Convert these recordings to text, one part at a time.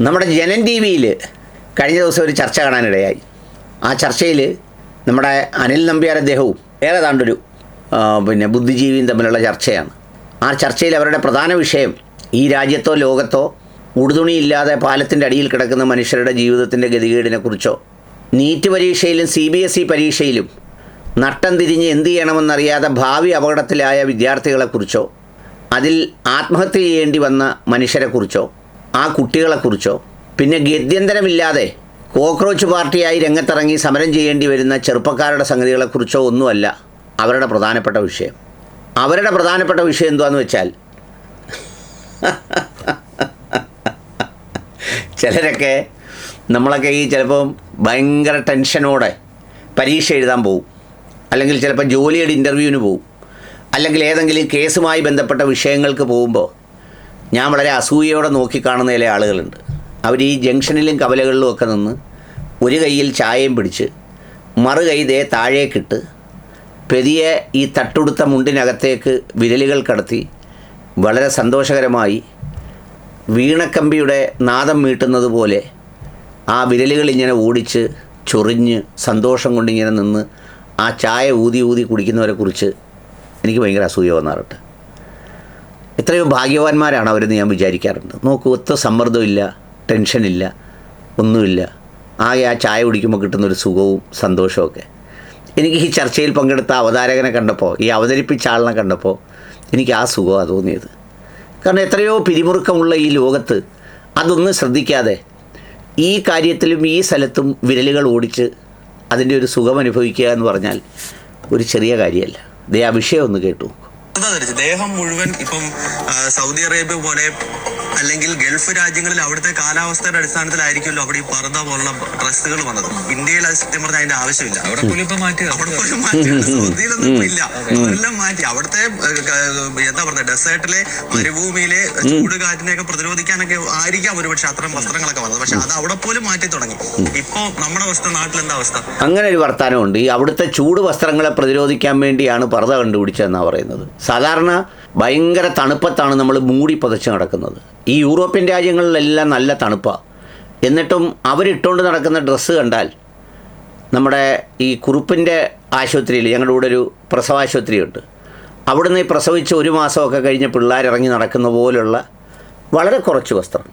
നമ്മുടെ ജനൻ ടി വിയിൽ കഴിഞ്ഞ ദിവസം ഒരു ചർച്ച കാണാനിടയായി. ആ ചർച്ചയിൽ നമ്മുടെ അനിൽ നമ്പ്യാർ അദ്ദേഹവും ഏതാണ്ടൊരു ബുദ്ധിജീവിയും തമ്മിലുള്ള ചർച്ചയാണ്. ആ ചർച്ചയിൽ അവരുടെ പ്രധാന വിഷയം ഈ രാജ്യത്തോ ലോകത്തോ ഉടുതുണിയില്ലാതെ പാലത്തിൻ്റെ അടിയിൽ കിടക്കുന്ന മനുഷ്യരുടെ ജീവിതത്തിൻ്റെ ഗതികേടിനെക്കുറിച്ചോ, നീറ്റ് പരീക്ഷയിലും CBSE പരീക്ഷയിലും നട്ടം തിരിഞ്ഞ് എന്ത് ചെയ്യണമെന്നറിയാതെ ഭാവി അപകടത്തിലായ വിദ്യാർത്ഥികളെക്കുറിച്ചോ, അതിൽ ആത്മഹത്യ ചെയ്യേണ്ടി വന്ന മനുഷ്യരെക്കുറിച്ചോ, ആ കുട്ടികളെക്കുറിച്ചോ, പിന്നെ ഗത്യന്തരമില്ലാതെ കോക്രോച്ച് പാർട്ടിയായി രംഗത്തിറങ്ങി സമരം ചെയ്യേണ്ടി വരുന്ന ചെറുപ്പക്കാരുടെ സംഗതികളെക്കുറിച്ചോ ഒന്നുമല്ല അവരുടെ പ്രധാനപ്പെട്ട വിഷയം. അവരുടെ പ്രധാനപ്പെട്ട വിഷയം എന്താണെന്ന് വെച്ചാൽ, ചിലരൊക്കെ നമ്മളൊക്കെ ഈ ചിലപ്പം ഭയങ്കര ടെൻഷനോടെ പരീക്ഷ എഴുതാൻ പോവും, അല്ലെങ്കിൽ ചിലപ്പോൾ ജോലിയുടെ ഇൻ്റർവ്യൂവിന് പോവും, അല്ലെങ്കിൽ ഏതെങ്കിലും കേസുമായി ബന്ധപ്പെട്ട വിഷയങ്ങൾക്ക് പോകുമ്പോൾ ഞാൻ വളരെ അസൂയയോടെ നോക്കിക്കാണുന്ന ചില ആളുകളുണ്ട്. അവർ ഈ ജംഗ്ഷനിലും കവലകളിലും ഒക്കെ നിന്ന് ഒരു കൈയിൽ ചായയും പിടിച്ച് മറു കൈ ദേ താഴേക്കിട്ട് പെതിയെ ഈ തട്ടുടുത്ത മുണ്ടിനകത്തേക്ക് വിരലുകൾ കടത്തി വളരെ സന്തോഷകരമായി വീണക്കമ്പിയുടെ നാദം മീട്ടുന്നത് പോലെ ആ വിരലുകൾ ഇങ്ങനെ ഓടിച്ച് ചൊറിഞ്ഞ് സന്തോഷം കൊണ്ടിങ്ങനെ നിന്ന് ആ ചായ ഊതി ഊതി കുടിക്കുന്നവരെക്കുറിച്ച് എനിക്ക് ഭയങ്കര അസൂയ വന്നാറുണ്ട്. എത്രയോ ഭാഗ്യവാന്മാരാണ് അവരെന്ന് ഞാൻ വിചാരിക്കാറുണ്ട്. നോക്കൂ, ഒത്ത സമ്മർദ്ദമില്ല, ടെൻഷനില്ല, ഒന്നുമില്ല. ആകെ ആ ചായ കുടിക്കുമ്പോൾ കിട്ടുന്നൊരു സുഖവും സന്തോഷമൊക്കെ. എനിക്ക് ഈ ചർച്ചയിൽ പങ്കെടുത്ത അവതാരകനെ കണ്ടപ്പോൾ, ഈ അവതരിപ്പിച്ച ആളിനെ കണ്ടപ്പോൾ എനിക്ക് ആ സുഖമാണ് തോന്നിയത്. കാരണം എത്രയോ പിരിമുറുക്കമുള്ള ഈ ലോകത്ത് അതൊന്നും ശ്രദ്ധിക്കാതെ ഈ കാര്യത്തിലും ഈ സ്ഥലത്തും വിരലുകൾ ഓടിച്ച് അതിൻ്റെ ഒരു സുഖം അനുഭവിക്കുക എന്ന് പറഞ്ഞാൽ ഒരു ചെറിയ കാര്യമല്ല. ദേ ആ വിഷയം ഒന്ന് കേട്ടു. ദേഹം മുഴുവൻ ഇപ്പം സൗദി അറേബ്യ പോലെ അല്ലെങ്കിൽ ഗൾഫ് രാജ്യങ്ങളിൽ അവിടുത്തെ കാലാവസ്ഥയുടെ അടിസ്ഥാനത്തിലായിരിക്കുമല്ലോ അവിടെ ഈ പർദ്ദ പോലുള്ള ഡ്രസ്സുകൾ വന്നത്. ഇന്ത്യയിൽ അത് സത്യം പറഞ്ഞാൽ അതിന്റെ ആവശ്യമില്ല. അവിടെ പോലും മാറ്റി, സൗദിയിലൊന്നും ഇല്ല, അതെല്ലാം മാറ്റി. അവിടുത്തെ എന്താ പറയുക, ഡെസേർട്ടിലെ മരുഭൂമിയിലെ ചൂട് കാറ്റിനെയൊക്കെ പ്രതിരോധിക്കാനൊക്കെ ആയിരിക്കാം ഒരുപക്ഷെ അത്തരം വസ്ത്രങ്ങളൊക്കെ വന്നത്. പക്ഷെ അത് അവിടെ പോലും മാറ്റി തുടങ്ങി. ഇപ്പൊ നമ്മുടെ അവസ്ഥ, നാട്ടിൽ എന്താ അവസ്ഥ? അങ്ങനെ ഒരു വർത്തമാനമുണ്ട്. ഈ അവിടുത്തെ ചൂട് വസ്ത്രങ്ങളെ പ്രതിരോധിക്കാൻ വേണ്ടിയാണ് പർദ്ദ കണ്ടുപിടിച്ചതെന്നാണ് പറയുന്നത്. സാധാരണ ഭയങ്കര തണുപ്പത്താണ് നമ്മൾ മൂടി പുതച്ച് നടക്കുന്നത്. ഈ യൂറോപ്യൻ രാജ്യങ്ങളിലെല്ലാം നല്ല തണുപ്പാണ്. എന്നിട്ടും അവരിട്ടുകൊണ്ട് നടക്കുന്ന ഡ്രസ്സ് കണ്ടാൽ, നമ്മുടെ ഈ കുറുപ്പിൻ്റെ ആശുപത്രിയിൽ ഞങ്ങളുടെ കൂടെ ഒരു പ്രസവാശുപത്രിയുണ്ട്, അവിടുന്ന് ഈ പ്രസവിച്ച് 1 മാസമൊക്കെ കഴിഞ്ഞ് പിള്ളേരിറങ്ങി നടക്കുന്ന പോലുള്ള വളരെ കുറച്ച് വസ്ത്രം.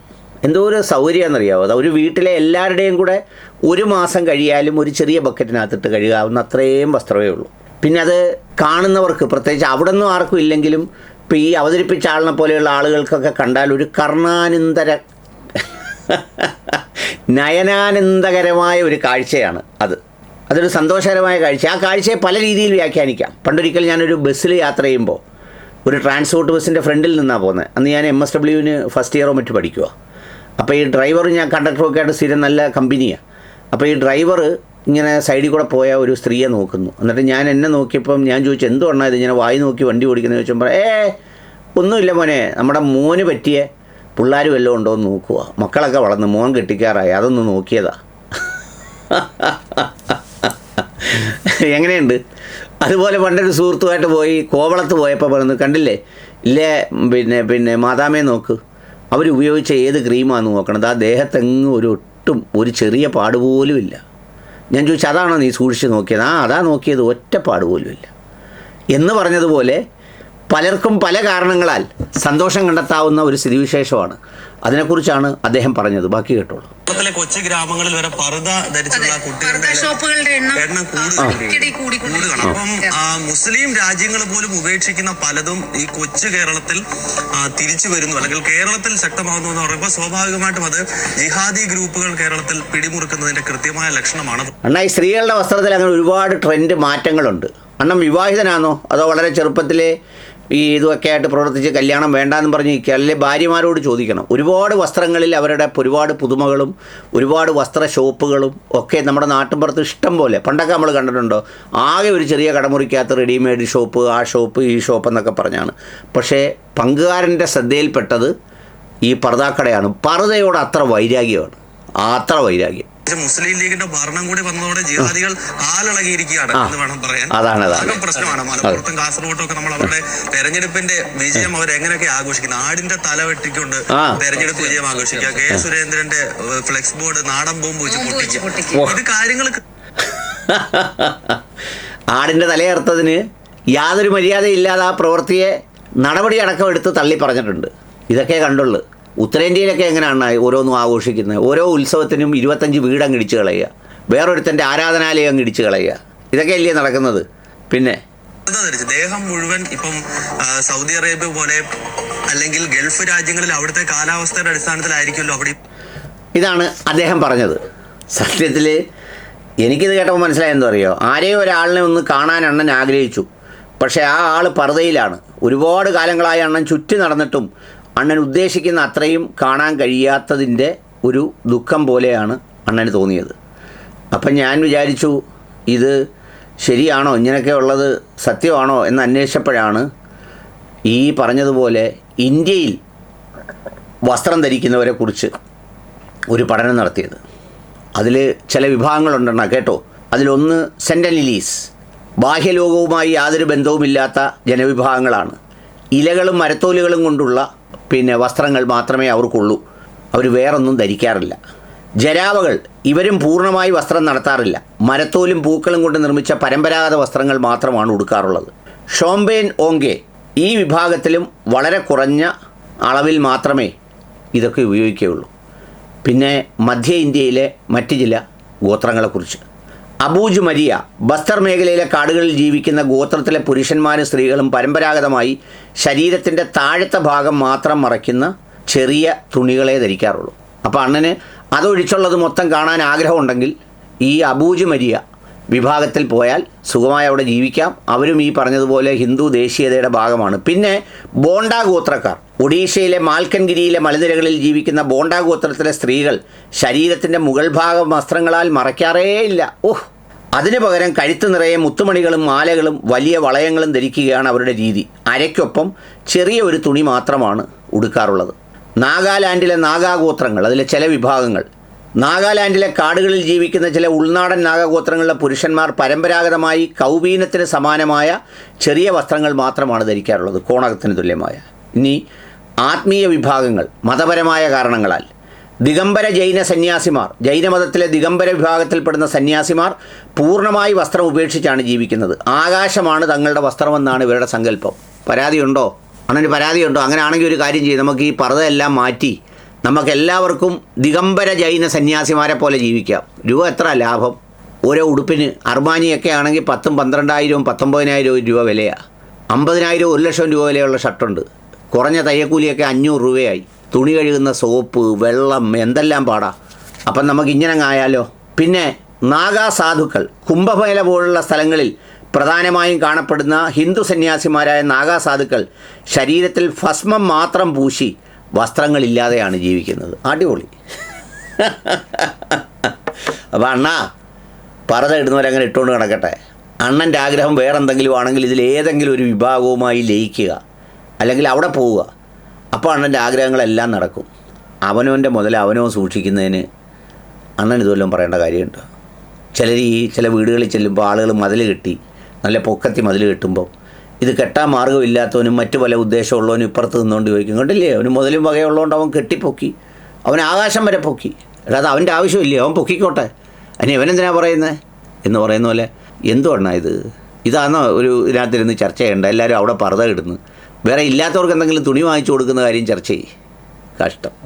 എന്തോ ഒരു സൗകര്യമാണെന്നറിയാമോ? അത് ഒരു വീട്ടിലെ എല്ലാവരുടെയും കൂടെ 1 മാസം കഴിയാലും ഒരു ചെറിയ ബക്കറ്റിനകത്തിട്ട് കഴുകാവുന്ന അത്രയും വസ്ത്രമേ ഉള്ളൂ. പിന്നെ അത് കാണുന്നവർക്ക്, പ്രത്യേകിച്ച് അവിടെ നിന്നും ആർക്കും ഇല്ലെങ്കിലും ഇപ്പോൾ ഈ അവതരിപ്പിച്ച ആളിനെ പോലെയുള്ള ആളുകൾക്കൊക്കെ കണ്ടാൽ ഒരു നയനാനന്ദകരമായ ഒരു കാഴ്ചയാണ് അത്. അതൊരു സന്തോഷകരമായ കാഴ്ച. ആ കാഴ്ചയെ പല രീതിയിൽ വ്യാഖ്യാനിക്കാം. പണ്ടൊരിക്കൽ ഞാനൊരു ബസ്സിൽ യാത്ര ചെയ്യുമ്പോൾ ഒരു ട്രാൻസ്പോർട്ട് ബസ്സിൻ്റെ ഫ്രണ്ടിൽ നിന്നാണ് പോകുന്നത്. അന്ന് ഞാൻ MSWന് ഫസ്റ്റ് ഇയറോ മറ്റു പഠിക്കുക. അപ്പോൾ ഈ ഡ്രൈവർ, ഞാൻ കണ്ടക്ടറൊക്കെ ആയിട്ട് സ്ഥിരം നല്ല കമ്പനിയാണ്. അപ്പോൾ ഈ ഡ്രൈവർ ഇങ്ങനെ സൈഡിൽ കൂടെ പോയ ഒരു സ്ത്രീയെ നോക്കുന്നു. എന്നിട്ട് എന്നെ നോക്കിയപ്പം ഞാൻ ചോദിച്ചു, എന്തുകൊണ്ടാണ് ഇത് ഇങ്ങനെ വായി നോക്കി വണ്ടി ഓടിക്കുന്നത് ചോദിച്ചപ്പോൾ, ഒന്നുമില്ല മോനെ, നമ്മുടെ മോന് പറ്റിയ പിള്ളേർ വല്ലതും ഉണ്ടോ എന്ന് നോക്കുക, മക്കളൊക്കെ വളർന്ന് മോൻ കെട്ടിക്കാറായി, അതൊന്ന് നോക്കിയതാ. എങ്ങനെയുണ്ട്? അതുപോലെ പണ്ടൊരു സുഹൃത്തുമായിട്ട് പോയി കോവളത്ത് പോയപ്പോൾ പറഞ്ഞു, കണ്ടില്ലേ ഇല്ലേ, പിന്നെ മാതാമയെ നോക്ക്, അവരുപയോഗിച്ച ഏത് ക്രീമാണെന്ന് നോക്കണത്, ആ ദേഹത്തെങ്ങും ഒട്ടും ഒരു ചെറിയ പാടുപോലും ഇല്ല. ഞാൻ ചോദിച്ചു, അതാണോ നീ സൂക്ഷിച്ച് നോക്കിയത്? അതാ നോക്കിയത്, ഒറ്റ പാടുപോലും ഇല്ല എന്ന് പറഞ്ഞതുപോലെ പലർക്കും പല കാരണങ്ങളാൽ സന്തോഷം കണ്ടെത്താവുന്ന ഒരു സ്ഥിതിവിശേഷമാണ്. അതിനെക്കുറിച്ചാണ് അദ്ദേഹം പറഞ്ഞത്. ബാക്കി കേട്ടോളൂ. കൊച്ചു ഗ്രാമങ്ങളിൽ വരെ പർദ്ദ ധരിച്ചുള്ള കുട്ടികളുടെ എണ്ണം കൂടുതലാണ്. അപ്പം മുസ്ലിം രാജ്യങ്ങൾ പോലും ഉപേക്ഷിക്കുന്ന പലതും ഈ കൊച്ചു കേരളത്തിൽ തിരിച്ചു വരുന്നു, അല്ലെങ്കിൽ കേരളത്തിൽ ശക്തമാകുന്നു എന്ന് പറയുമ്പോൾ സ്വാഭാവികമായിട്ടും അത് ജിഹാദി ഗ്രൂപ്പുകൾ കേരളത്തിൽ പിടിമുറുക്കുന്നതിന്റെ കൃത്യമായ ലക്ഷണമാണ്. അണ്ണാ, ഈ സ്ത്രീകളുടെ വസ്ത്രത്തിൽ അങ്ങനെ ഒരുപാട് ട്രെൻഡ് മാറ്റങ്ങളുണ്ട്. അണ്ണം വിവാഹിതനാണോ അതോ വളരെ ചെറുപ്പത്തിലെ ഈ ഇതൊക്കെ ആയിട്ട് പ്രവർത്തിച്ച് കല്യാണം വേണ്ടാന്ന് പറഞ്ഞ് നിൽക്കുക, അല്ലെങ്കിൽ ഭാര്യമാരോട് ചോദിക്കണം. ഒരുപാട് വസ്ത്രങ്ങളിൽ അവരുടെ ഒരുപാട് പുതുമകളും ഒരുപാട് വസ്ത്ര ഷോപ്പുകളും ഒക്കെ നമ്മുടെ നാട്ടിൻപുറത്ത് ഇഷ്ടം പോലെ. പണ്ടൊക്കെ നമ്മൾ കണ്ടിട്ടുണ്ടോ, ആകെ ഒരു ചെറിയ കടമുറിക്കകത്ത് റെഡിമെയ്ഡ് ഷോപ്പ്, ആ ഷോപ്പ്, ഈ ഷോപ്പ് എന്നൊക്കെ പറഞ്ഞാണ്. പക്ഷേ പങ്കുകാരൻ്റെ ശ്രദ്ധയിൽപ്പെട്ടത് ഈ പർദ്ദാക്കടയാണ്. പർദ്ദയോട് അത്ര വൈരാഗ്യമാണ്, അത്ര വൈരാഗ്യം. മുസ്ലിം ലീഗിന്റെ ഭരണം കൂടി വന്നതോടെ ജിഹാദികൾ ആളിളകിയിരിക്കുകയാണ് എന്ന് വേണം പറയാൻ. അതാണ് പ്രശ്നമാണ്. മലപ്പുറത്തും കാസർഗോട്ടും ഒക്കെ നമ്മൾ അവരുടെ തെരഞ്ഞെടുപ്പിന്റെ വിജയം അവർ എങ്ങനെയൊക്കെ ആഘോഷിക്കുന്നത്. ആടിന്റെ തല വെട്ടിക്കൊണ്ട് തെരഞ്ഞെടുപ്പ് വിജയം ആഘോഷിക്കുക, കെ സുരേന്ദ്രന്റെ ഫ്ലെക്സ് ബോർഡ് നാടൻ ബോംബ് വെച്ച് പൊട്ടിക്കുക, ഇത് കാര്യങ്ങൾ. ആടിന്റെ തലയറുത്തതിന് യാതൊരു മര്യാദയില്ലാതെ ആ പ്രവൃത്തിയെ നടപടി അടക്കം എടുത്ത് തള്ളി പറഞ്ഞിട്ടുണ്ട്. ഇതൊക്കെ കണ്ടുള്ളൂ. ഉത്തരേന്ത്യയിലൊക്കെ എങ്ങനെയാണ് ഓരോന്നും ആഘോഷിക്കുന്നത്? ഓരോ ഉത്സവത്തിനും 25 വീടങ്ങ് ഇടിച്ച് കളയുക, വേറൊരുത്തൻ്റെ ആരാധനാലയം അങ്ങ് ഇടിച്ച് കളയുക, ഇതൊക്കെ അല്ലേ നടക്കുന്നത്? പിന്നെ ദേഹം മുഴുവൻ ഇപ്പം സൗദി അറേബ്യ പോലെ അല്ലെങ്കിൽ ഗൾഫ് രാജ്യങ്ങളിൽ അവിടുത്തെ കാലാവസ്ഥയുടെ അടിസ്ഥാനത്തിലായിരിക്കുമല്ലോ അവിടെ. ഇതാണ് അദ്ദേഹം പറഞ്ഞത്. സത്യത്തിൽ എനിക്കിത് കേട്ടപ്പോൾ മനസ്സിലായെന്ന് അറിയോ, ആരെയോ ഒരാളിനെ ഒന്ന് കാണാൻ അണ്ണൻ ആഗ്രഹിച്ചു. പക്ഷേ ആ ആൾ പർദ്ദയിലാണ്. ഒരുപാട് കാലങ്ങളായി അണ്ണൻ ചുറ്റി നടന്നിട്ടും അണ്ണൻ ഉദ്ദേശിക്കുന്ന അത്രയും കാണാൻ കഴിയാത്തതിൻ്റെ ഒരു ദുഃഖം പോലെയാണ് അണ്ണന് തോന്നിയത്. അപ്പം ഞാൻ വിചാരിച്ചു, ഇത് ശരിയാണോ, ഇങ്ങനെയൊക്കെ ഉള്ളത് സത്യമാണോ എന്ന് അന്വേഷിച്ചപ്പോഴാണ് ഈ പറഞ്ഞതുപോലെ ഇന്ത്യയിൽ വസ്ത്രം ധരിക്കുന്നവരെ കുറിച്ച് ഒരു പഠനം നടത്തിയത്. അതിൽ ചില വിഭാഗങ്ങളുണ്ടെണ്ണ കേട്ടോ. അതിലൊന്ന് സെൻറ്റനിലീസ്, ബാഹ്യലോകവുമായി യാതൊരു ബന്ധവുമില്ലാത്ത ജനവിഭാഗങ്ങളാണ്. ഇലകളും മരത്തോലുകളും കൊണ്ടുള്ള വസ്ത്രങ്ങൾ മാത്രമേ അവർക്കുള്ളൂ. അവർ വേറൊന്നും ധരിക്കാറില്ല. ജരാവകൾ, ഇവരും പൂർണ്ണമായി വസ്ത്രം നടത്താറില്ല. മരത്തോലും പൂക്കളും കൊണ്ട് നിർമ്മിച്ച പരമ്പരാഗത വസ്ത്രങ്ങൾ മാത്രമാണ് ഉടുക്കാറുള്ളത്. ഷോംബേൻ ഓങ്കെ ഈ വിഭാഗത്തിലും വളരെ കുറഞ്ഞ അളവിൽ മാത്രമേ ഇതൊക്കെ ഉപയോഗിക്കുകയുള്ളൂ. പിന്നെ മധ്യ ഇന്ത്യയിലെ മറ്റ് ചില ഗോത്രങ്ങളെക്കുറിച്ച്. അബൂജ് മരിയ, ബസ്തർ മേഖലയിലെ കാടുകളിൽ ജീവിക്കുന്ന ഗോത്രത്തിലെ പുരുഷന്മാരും സ്ത്രീകളും പരമ്പരാഗതമായി ശരീരത്തിൻ്റെ താഴത്തെ ഭാഗം മാത്രം മറയ്ക്കുന്ന ചെറിയ തുണികളെ ധരിക്കാറുള്ളൂ. അപ്പോൾ അണ്ണന് അതൊഴിച്ചുള്ളത് മൊത്തം കാണാൻ ആഗ്രഹമുണ്ടെങ്കിൽ ഈ അബൂജ് മരിയ വിഭാഗത്തിൽ പോയാൽ സുഖമായി അവിടെ ജീവിക്കാം. അവരും ഈ പറഞ്ഞതുപോലെ ഹിന്ദു ദേശീയതയുടെ ഭാഗമാണ്. പിന്നെ ബോണ്ട ഗോത്രക്കാർ, ഒഡീഷയിലെ മാൽക്കൻഗിരിയിലെ മലനിരകളിൽ ജീവിക്കുന്ന ബോണ്ട ഗോത്രത്തിലെ സ്ത്രീകൾ ശരീരത്തിൻ്റെ മുകൾ ഭാഗം വസ്ത്രങ്ങളാൽ മറയ്ക്കാറേയില്ല. അതിനു പകരം കഴുത്ത് നിറയെ മുത്തുമണികളും മാലകളും വലിയ വളയങ്ങളും ധരിക്കുകയാണ് അവരുടെ രീതി. അരയ്ക്കൊപ്പം ചെറിയ ഒരു തുണി മാത്രമാണ് ഉടുക്കാറുള്ളത്. നാഗാലാൻഡിലെ നാഗാഗോത്രങ്ങൾ, അതിലെ ചില വിഭാഗങ്ങൾ. നാഗാലാൻഡിലെ കാടുകളിൽ ജീവിക്കുന്ന ചില ഉൾനാടൻ നാഗാഗോത്രങ്ങളിലെ പുരുഷന്മാർ പരമ്പരാഗതമായി കൗബീനത്തിന് സമാനമായ ചെറിയ വസ്ത്രങ്ങൾ മാത്രമാണ് ധരിക്കാറുള്ളത്, കോണകത്തിന് തുല്യമായ. ഇനി ആത്മീയ വിഭാഗങ്ങൾ, മതപരമായ കാരണങ്ങളാൽ ദിഗംബര ജൈന സന്യാസിമാർ, ജൈനമതത്തിലെ ദിഗംബര വിഭാഗത്തിൽപ്പെടുന്ന സന്യാസിമാർ പൂർണ്ണമായി വസ്ത്രം ഉപേക്ഷിച്ചാണ് ജീവിക്കുന്നത്. ആകാശമാണ് തങ്ങളുടെ വസ്ത്രമെന്നാണ് ഇവരുടെ സങ്കല്പം. പരാതിയുണ്ടോ? അണ്ണന് പരാതിയുണ്ടോ? അങ്ങനെയാണെങ്കിൽ ഒരു കാര്യം ചെയ്യും, നമുക്ക് ഈ പർദ്ദയെല്ലാം മാറ്റി നമുക്കെല്ലാവർക്കും ദിഗംബര ജൈന സന്യാസിമാരെ പോലെ ജീവിക്കാം. രൂപ എത്ര ലാഭം? ഓരോ ഉടുപ്പിന് അർമാനിയൊക്കെ ആണെങ്കിൽ 10,000, 12,000, 19,000 രൂപ വിലയാണ്. 50,000, 1,00,000 രൂപ വിലയുള്ള ഷർട്ടുണ്ട്. കുറഞ്ഞ തയ്യക്കൂലിയൊക്കെ 500 രൂപയായി. തുണി കഴുകുന്ന സോപ്പ്, വെള്ളം, എന്തെല്ലാം പാടാ. അപ്പം നമുക്കിങ്ങനെ ആയാലോ? പിന്നെ നാഗാ സാധുക്കൾ, കുംഭമേള പോലുള്ള സ്ഥലങ്ങളിൽ പ്രധാനമായും കാണപ്പെടുന്ന ഹിന്ദു സന്യാസിമാരായ നാഗാ സാധുക്കൾ ശരീരത്തിൽ ഭസ്മം മാത്രം പൂശി വസ്ത്രങ്ങളില്ലാതെയാണ് ജീവിക്കുന്നത്. അടിപൊളി. അപ്പോൾ അണ്ണാ, പർദ്ദ ഇടുന്നവരങ്ങനെ ഇട്ടുകൊണ്ട് കിടക്കട്ടെ. അണ്ണൻ്റെ ആഗ്രഹം വേറെന്തെങ്കിലും ആണെങ്കിൽ ഇതിലേതെങ്കിലും ഒരു വിഭാഗവുമായി ലയിക്കുക, അല്ലെങ്കിൽ അവിടെ പോവുക. അപ്പോൾ അണ്ണൻ്റെ ആഗ്രഹങ്ങളെല്ലാം നടക്കും. അവനവൻ്റെ മുതൽ അവനോ സൂക്ഷിക്കുന്നതിന് അണ്ണൻ ഇതുവല്ലതും പറയേണ്ട കാര്യമുണ്ട്. ചില വീടുകളിൽ ചെല്ലുമ്പോൾ ആളുകൾ മതിൽ കെട്ടി, നല്ല പൊക്കത്തി മതിൽ കെട്ടുമ്പോൾ ഇത് കെട്ടാൻ മാർഗ്ഗമില്ലാത്തവനും മറ്റു പല ഉദ്ദേശമുള്ളവനും ഇപ്പുറത്ത് നിന്നുകൊണ്ട് ചോദിക്കും, കണ്ടില്ലേ അവന് മുതലും വകയുള്ളതുകൊണ്ട് അവൻ കെട്ടിപ്പൊക്കി, അവൻ ആകാശം വരെ പൊക്കി. അല്ലാതെ അവൻ്റെ ആവശ്യമില്ലേ, അവൻ പൊക്കിക്കോട്ടെ, അതിന് ഇവനെന്തിനാ പറയുന്നത് എന്ന് പറയുന്ന പോലെ. എന്തുവാണ് ഇതാണോ ഒരു ഇതിനകത്തിരുന്ന് ചർച്ച ചെയ്യേണ്ട? എല്ലാവരും അവിടെ പർദ്ദ ഇടുന്നു, വേറെ ഇല്ലാത്തവർക്ക് എന്തെങ്കിലും തുണി വാങ്ങിച്ചു കൊടുക്കുന്ന കാര്യം ചർച്ച ചെയ്യും. കഷ്ടം.